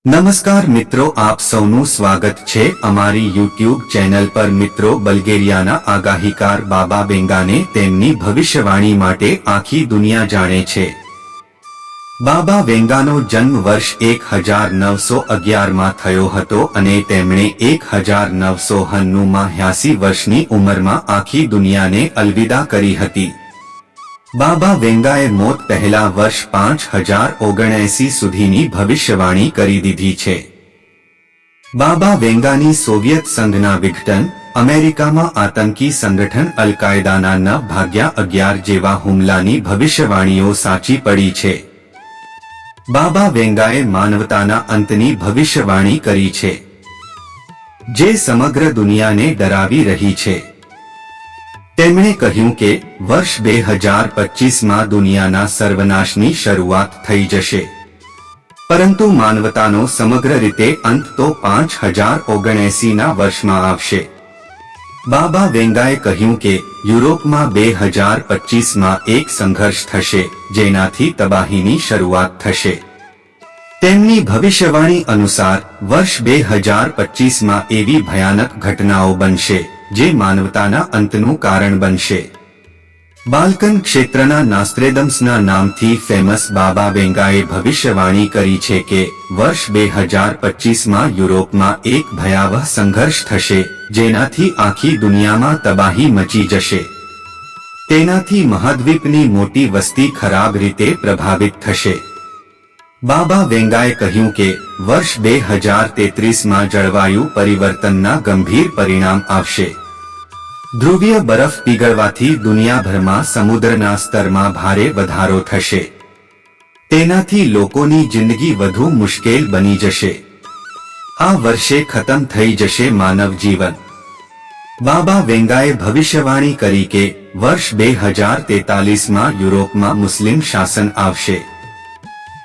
નમસ્કાર મિત્રો, આપ સૌનું સ્વાગત છે અમારી યુટ્યુબ ચેનલ પર। મિત્રો, બલ્ગેરિયાના આગાહીકાર બાબા વેંગાને તેમની ભવિષ્યવાણી માટે આખી દુનિયા જાણે છે। બાબા વેંગાનો જન્મ વર્ષ 1911માં થયો હતો અને તેમણે 1999માં 80 વર્ષની ઉંમરમાં આખી દુનિયાને અલવિદા કરી હતી। બાબા વેંગાએ મોત પહેલા વર્ષ 5079 સુધીની ભવિષ્યવાણી કરી દીધી છે। બાબા વેંગાની સોવિયત સંઘના વિઘટન, અમેરિકામાં આતંકી સંગઠન અલ કાયદાના 9/11 જેવા હુમલાની ભવિષ્યવાણીઓ સાચી પડી છે। બાબા વેંગાએ માનવતાના અંતની ભવિષ્યવાણી કરી છે, જે સમગ્ર દુનિયાને ડરાવી રહી છે। તેમણે કહ્યું કે વર્ષ 2025માં દુનિયાના સર્વનાશની શરૂઆત થઈ જશે, પરંતુ માનવતાનો સમગ્ર રીતે અંત તો 5079ના વર્ષમાં આવશે। બાબા વેંગાએ કહ્યું કે યુરોપમાં 2025માં એક સંઘર્ષ થશે, જેનાથી તબાહીની શરૂઆત થશે। તેમની ભવિષ્યવાણી અનુસાર વર્ષ 2025માં એવી ભયાનક ઘટનાઓ બનશે જે માનવતાના અંતનું કારણ બનશે। બાલ્કન ક્ષેત્રના નાસ્ત્રેદમ્સના નામથી ફેમસ બાબા વેંગાએ ભવિષ્યવાણી કરી છે કે વર્ષ 2025માં યુરોપમાં એક ભયાવહ સંઘર્ષ થશે, જેનાથી આખી દુનિયામાં તબાહી મચી જશે। તેનાથી મહાદ્વીપની મોટી વસ્તી ખરાબ રીતે પ્રભાવિત થશે। બાબા વેંગાએ કહ્યું કે વર્ષ 2033માં જળવાયુ પરિવર્તનના ગંભીર પરિણામ આવશે। ધ્રુવીય બરફ પીગળવાથી દુનિયાભરમાં સમુદ્રના સ્તરમાં ભારે વધારો થશે। તેનાથી લોકોની જિંદગી વધુ મુશ્કેલ બની જશે। આ વર્ષે ખતમ થઈ જશે માનવ જીવન। બાબા વેંગાએ ભવિષ્યવાણી કરી કે વર્ષ 2043માં યુરોપમાં મુસ્લિમ શાસન આવશે।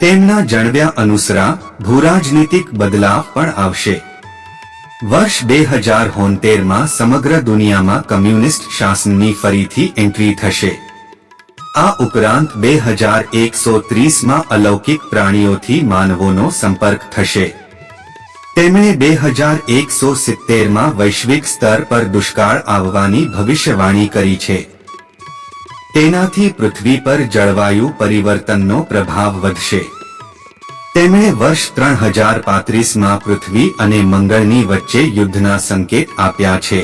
તેમના જણાવ્યા અનુસાર ભૂરાજનીતિક બદલાવ પણ આવશે। વર્ષ 2069માં સમગ્ર દુનિયામાં કમ્યુનિસ્ટ શાસનની ફરીથી એન્ટ્રી થશે। આ ઉપરાંત 2130માં અલૌકિક પ્રાણીઓથી માનવોનો સંપર્ક થશે। તેમણે 2170માં વૈશ્વિક સ્તર પર દુષ્કાળ આવવાની ભવિષ્યવાણી કરી છે। તેનાથી પૃથ્વી પર જળવાયુ પરિવર્તનનો પ્રભાવ વધશે। તેમણે વર્ષ 3035માં પૃથ્વી અને મંગળની વચ્ચે યુદ્ધના સંકેત આપ્યા છે।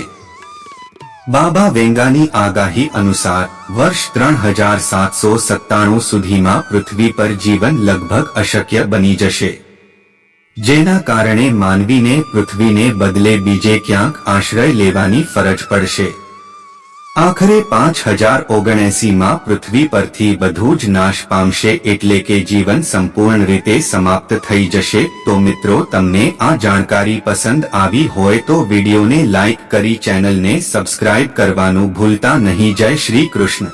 બાબા વેંગાની આગાહી અનુસાર વર્ષ 3797 સુધીમાં પૃથ્વી પર જીવન લગભગ અશક્ય બની જશે, જેના કારણે માનવીને પૃથ્વીને બદલે બીજે ક્યાંક આશ્રય લેવાની ફરજ પડશે। આખરે 5079માં પૃથ્વી પરથી બધું જ નાશ પામશે, એટલે કે જીવન સંપૂર્ણ રીતે સમાપ્ત થઈ જશે। તો મિત્રો, તમને આ જાણકારી પસંદ આવી હોય તો વિડીયોને લાઈક કરી ચેનલને સબસ્ક્રાઇબ કરવાનું ભૂલતા નહીં। જય શ્રી કૃષ્ણ।